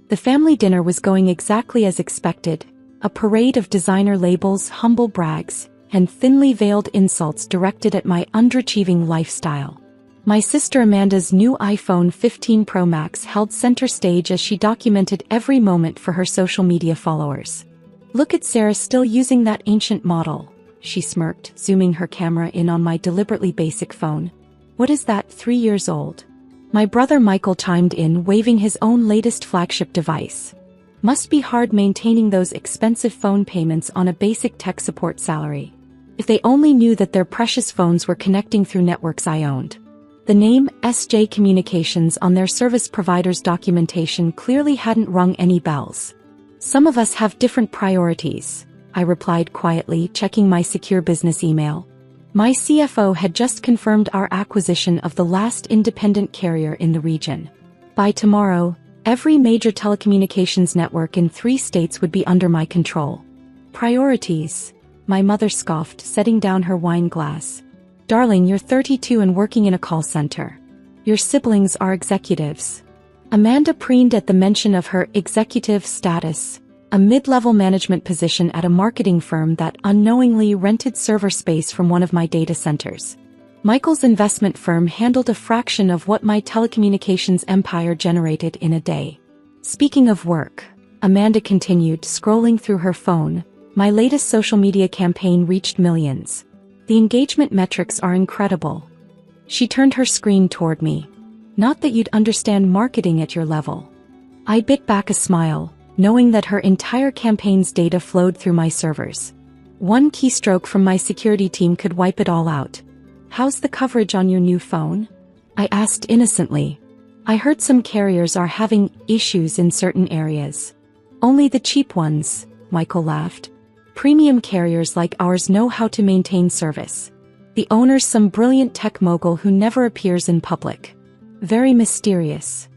The family dinner was going exactly as expected, a parade of designer labels, humble brags, and thinly veiled insults directed at my underachieving lifestyle. My sister Amanda's new iPhone 15 Pro Max held center stage as she documented every moment for her social media followers. "Look at Sarah still using that ancient model," she smirked, zooming her camera in on my deliberately basic phone. "What is that, 3 years old?" My brother Michael chimed in, waving his own latest flagship device. "Must be hard maintaining those expensive phone payments on a basic tech support salary. If they only knew that their precious phones were connecting through networks I owned." The name SJ Communications on their service provider's documentation clearly hadn't rung any bells. "Some of us have different priorities," I replied quietly, checking my secure business email. My CFO had just confirmed our acquisition of the last independent carrier in the region. By tomorrow, every major telecommunications network in 3 states would be under my control. "Priorities," my mother scoffed, setting down her wine glass. "Darling, you're 32 and working in a call center. Your siblings are executives." Amanda preened at the mention of her executive status, a mid-level management position at a marketing firm that unknowingly rented server space from one of my data centers. Michael's investment firm handled a fraction of what my telecommunications empire generated in a day. "Speaking of work," Amanda continued, scrolling through her phone, "my latest social media campaign reached millions. The engagement metrics are incredible." She turned her screen toward me. "Not that you'd understand marketing at your level." I bit back a smile, knowing that her entire campaign's data flowed through my servers. One keystroke from my security team could wipe it all out. "How's the coverage on your new phone?" I asked innocently. "I heard some carriers are having issues in certain areas." "Only the cheap ones," Michael laughed. "Premium carriers like ours know how to maintain service. The owner's some brilliant tech mogul who never appears in public. Very mysterious."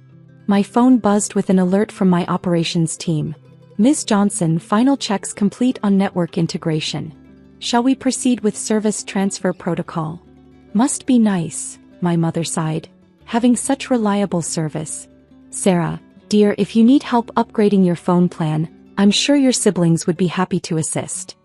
My phone buzzed with an alert from my operations team. "Ms. Johnson, final checks complete on network integration. Shall we proceed with service transfer protocol?" "Must be nice," my mother sighed, "having such reliable service." "Sarah, dear, if you need help upgrading your phone plan, I'm sure your siblings would be happy to assist."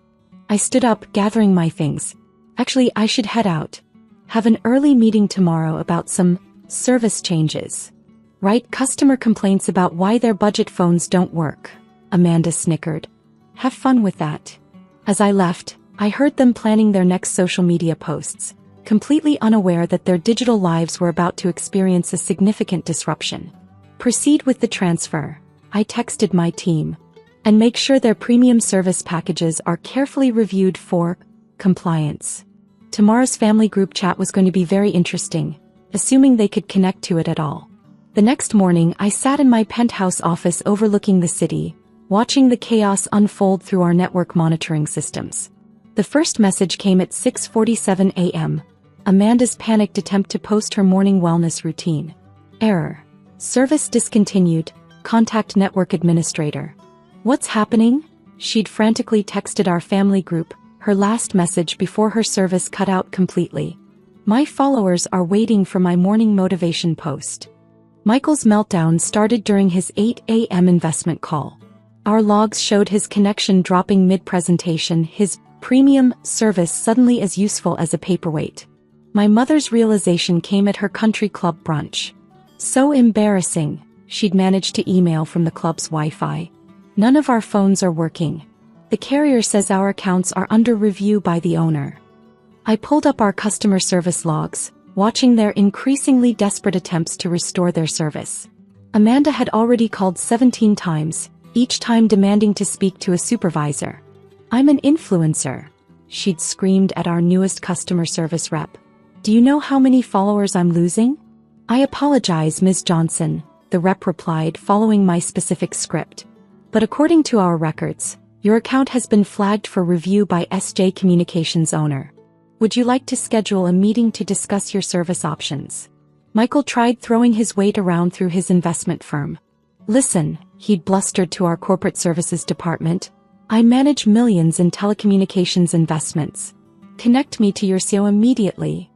I stood up, gathering my things. "Actually, I should head out. Have an early meeting tomorrow about some service changes." "Right, customer complaints about why their budget phones don't work," Amanda snickered. "Have fun with that." As I left, I heard them planning their next social media posts, completely unaware that their digital lives were about to experience a significant disruption. "Proceed with the transfer," I texted my team. "And make sure their premium service packages are carefully reviewed for compliance." Tomorrow's family group chat was going to be very interesting, assuming they could connect to it at all. The next morning, I sat in my penthouse office overlooking the city, watching the chaos unfold through our network monitoring systems. The first message came at 6:47 a.m., Amanda's panicked attempt to post her morning wellness routine. "Error. Service discontinued. Contact network administrator." "What's happening?" She'd frantically texted our family group, her last message before her service cut out completely. "My followers are waiting for my morning motivation post." Michael's meltdown started during his 8 a.m. investment call. Our logs showed his connection dropping mid-presentation, his premium service suddenly as useful as a paperweight. My mother's realization came at her country club brunch. "So embarrassing," she'd managed to email from the club's Wi-Fi. "None of our phones are working. The carrier says our accounts are under review by the owner." I pulled up our customer service logs, watching their increasingly desperate attempts to restore their service. Amanda had already called 17 times, each time demanding to speak to a supervisor. "I'm an influencer," she'd screamed at our newest customer service rep. "Do you know how many followers I'm losing?" "I apologize, Ms. Johnson," the rep replied, following my specific script. "But according to our records, your account has been flagged for review by SJ Communications owner. Would you like to schedule a meeting to discuss your service options?" Michael tried throwing his weight around through his investment firm. "Listen," he'd blustered to our corporate services department, "I manage millions in telecommunications investments. Connect me to your CEO immediately."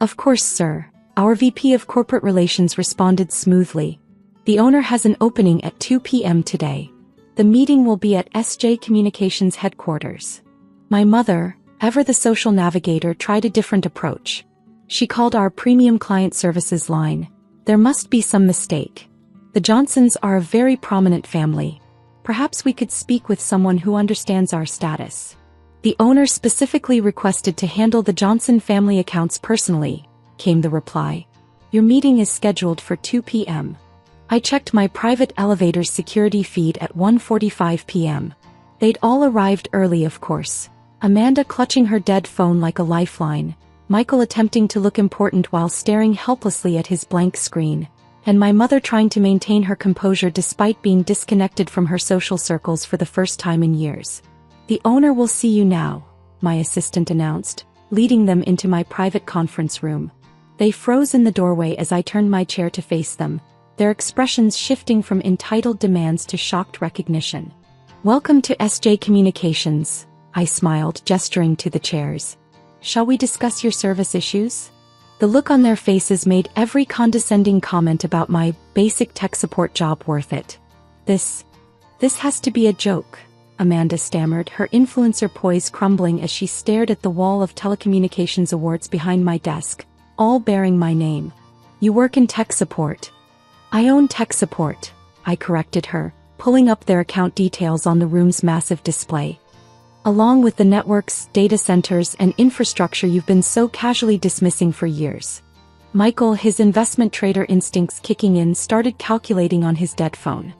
"Of course, sir," our VP of Corporate Relations responded smoothly. The owner has an opening at 2 p.m. today. The meeting will be at SJ Communications headquarters. My mother, ever the social navigator, tried a different approach. She called our premium client services line. There must be some mistake. The Johnsons are a very prominent family. Perhaps we could speak with someone who understands our status. The owner specifically requested to handle the Johnson family accounts personally, came the reply. Your meeting is scheduled for 2 p.m. I checked my private elevator's security feed at 1:45 p.m. They'd all arrived early, of course. Amanda clutching her dead phone like a lifeline, Michael attempting to look important while staring helplessly at his blank screen, and my mother trying to maintain her composure despite being disconnected from her social circles for the first time in years. The owner will see you now, my assistant announced, leading them into my private conference room. They froze in the doorway as I turned my chair to face them, their expressions shifting from entitled demands to shocked recognition. Welcome to SJ Communications, I smiled, gesturing to the chairs. Shall we discuss your service issues? The look on their faces made every condescending comment about my basic tech support job worth it. This has to be a joke, Amanda stammered, her influencer poise crumbling as she stared at the wall of telecommunications awards behind my desk, all bearing my name. You work in tech support. I own tech support, I corrected her, pulling up their account details on the room's massive display. Along with the networks, data centers, and infrastructure you've been so casually dismissing for years. Michael, his investment trader instincts kicking in, started calculating on his dead phone.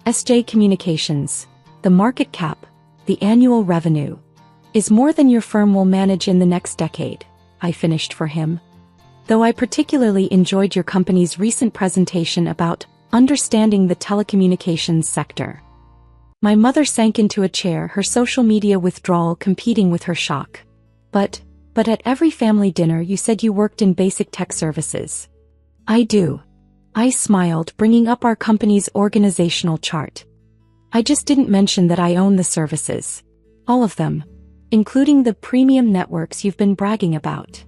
SJ Communications, the market cap, the annual revenue, is more than your firm will manage in the next decade, I finished for him. Though I particularly enjoyed your company's recent presentation about understanding the telecommunications sector. My mother sank into a chair, her social media withdrawal competing with her shock. But at every family dinner you said you worked in basic tech services. I do. I smiled, bringing up our company's organizational chart. I just didn't mention that I own the services. All of them. Including the premium networks you've been bragging about.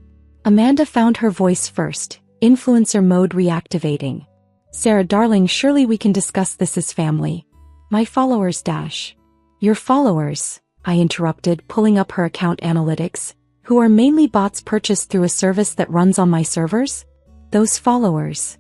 Amanda found her voice first, influencer mode reactivating. Sarah darling, surely we can discuss this as family. My followers dash. Your followers, I interrupted, pulling up her account analytics, who are mainly bots purchased through a service that runs on my servers? Those followers.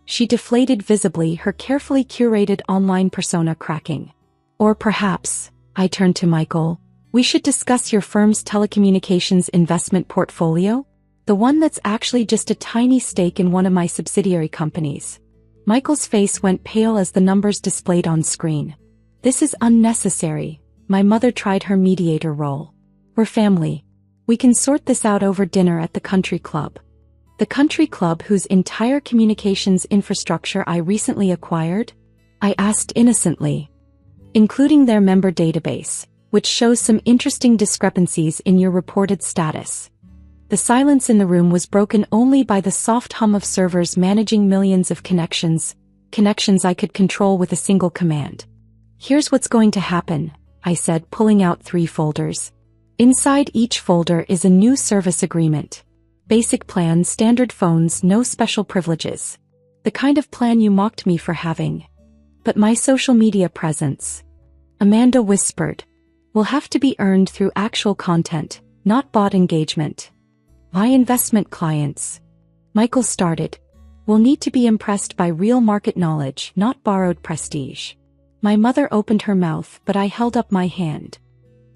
She deflated visibly, her carefully curated online persona cracking. Or perhaps, I turned to Michael, we should discuss your firm's telecommunications investment portfolio? The one that's actually just a tiny stake in one of my subsidiary companies. Michael's face went pale as the numbers displayed on screen. This is unnecessary. My mother tried her mediator role. We're family. We can sort this out over dinner at the country club. The country club whose entire communications infrastructure I recently acquired? I asked innocently. Including their member database, which shows some interesting discrepancies in your reported status. The silence in the room was broken only by the soft hum of servers managing millions of connections I could control with a single command. Here's what's going to happen, I said, pulling out 3 folders. Inside each folder is a new service agreement. Basic plan, standard phones, no special privileges. The kind of plan you mocked me for having. But my social media presence, Amanda whispered, will have to be earned through actual content, not bot engagement. My investment clients, Michael started, will need to be impressed by real market knowledge, not borrowed prestige. My mother opened her mouth, but I held up my hand.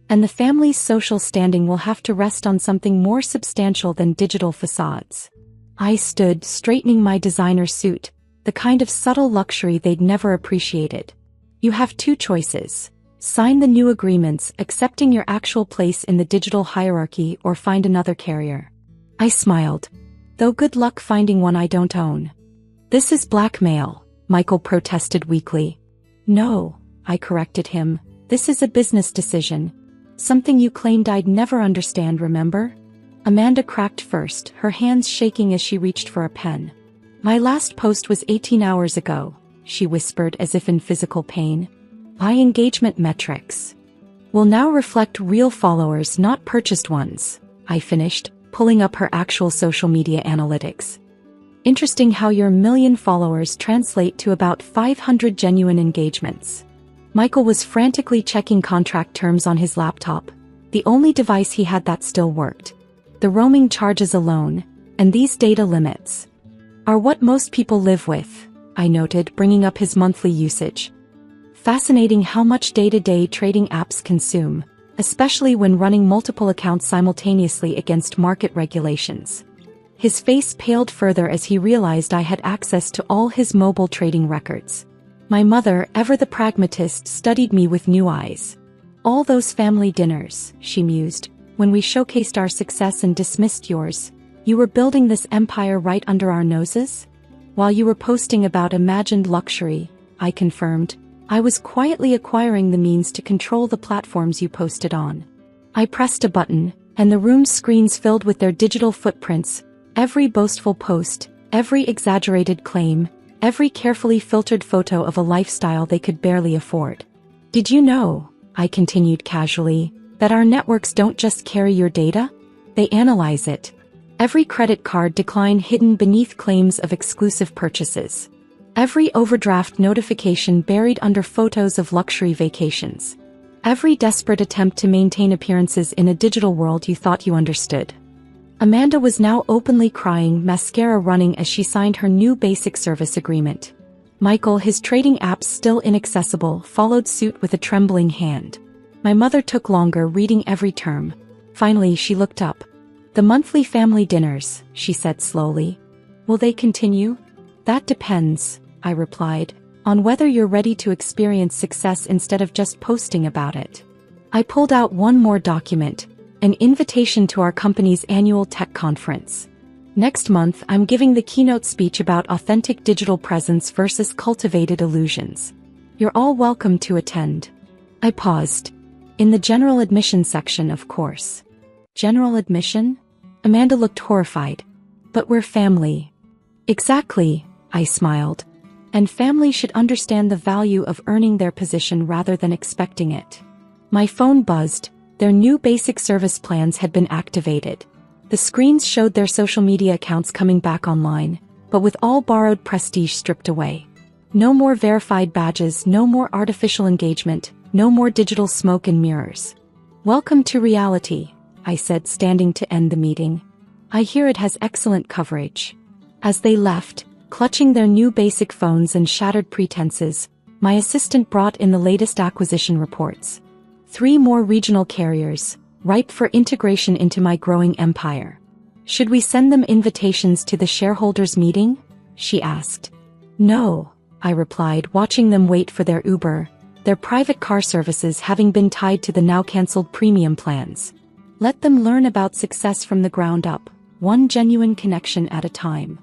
And the family's social standing will have to rest on something more substantial than digital facades. I stood, straightening my designer suit, the kind of subtle luxury they'd never appreciated. You have 2 choices. Sign the new agreements, accepting your actual place in the digital hierarchy, or find another carrier. I smiled. Though good luck finding one I don't own. This is blackmail, Michael protested weakly. No, I corrected him, this is a business decision. Something you claimed I'd never understand, remember? Amanda cracked first, her hands shaking as she reached for a pen. My last post was 18 hours ago, she whispered as if in physical pain. My engagement metrics will now reflect real followers, not purchased ones, I finished, pulling up her actual social media analytics. Interesting how your million followers translate to about 500 genuine engagements. Michael was frantically checking contract terms on his laptop, the only device he had that still worked. The roaming charges alone, and these data limits, are what most people live with, I noted, bringing up his monthly usage. Fascinating how much day-to-day trading apps consume, especially when running multiple accounts simultaneously against market regulations. His face paled further as he realized I had access to all his mobile trading records. My mother, ever the pragmatist, studied me with new eyes. All those family dinners, she mused, when we showcased our success and dismissed yours. You were building this empire right under our noses? While you were posting about imagined luxury, I confirmed, I was quietly acquiring the means to control the platforms you posted on. I pressed a button, and the room's screens filled with their digital footprints, every boastful post, every exaggerated claim, every carefully filtered photo of a lifestyle they could barely afford. Did you know, I continued casually, that our networks don't just carry your data? They analyze it. Every credit card decline hidden beneath claims of exclusive purchases. Every overdraft notification buried under photos of luxury vacations. Every desperate attempt to maintain appearances in a digital world you thought you understood. Amanda was now openly crying, mascara running as she signed her new basic service agreement. Michael, his trading apps still inaccessible, followed suit with a trembling hand. My mother took longer, reading every term. Finally, she looked up. The monthly family dinners, she said slowly. Will they continue? That depends, I replied, on whether you're ready to experience success instead of just posting about it. I pulled out one more document, an invitation to our company's annual tech conference. Next month, I'm giving the keynote speech about authentic digital presence versus cultivated illusions. You're all welcome to attend. I paused. In the general admission section, of course. General admission? Amanda looked horrified. But we're family. Exactly, I smiled. And family should understand the value of earning their position rather than expecting it. My phone buzzed. Their new basic service plans had been activated. The screens showed their social media accounts coming back online, but with all borrowed prestige stripped away. No more verified badges, no more artificial engagement, no more digital smoke and mirrors. Welcome to reality, I said, standing to end the meeting. I hear it has excellent coverage. As they left, clutching their new basic phones and shattered pretenses, my assistant brought in the latest acquisition reports. 3 more regional carriers, ripe for integration into my growing empire. Should we send them invitations to the shareholders' meeting? She asked. No, I replied, watching them wait for their Uber, their private car services having been tied to the now-cancelled premium plans. Let them learn about success from the ground up, one genuine connection at a time.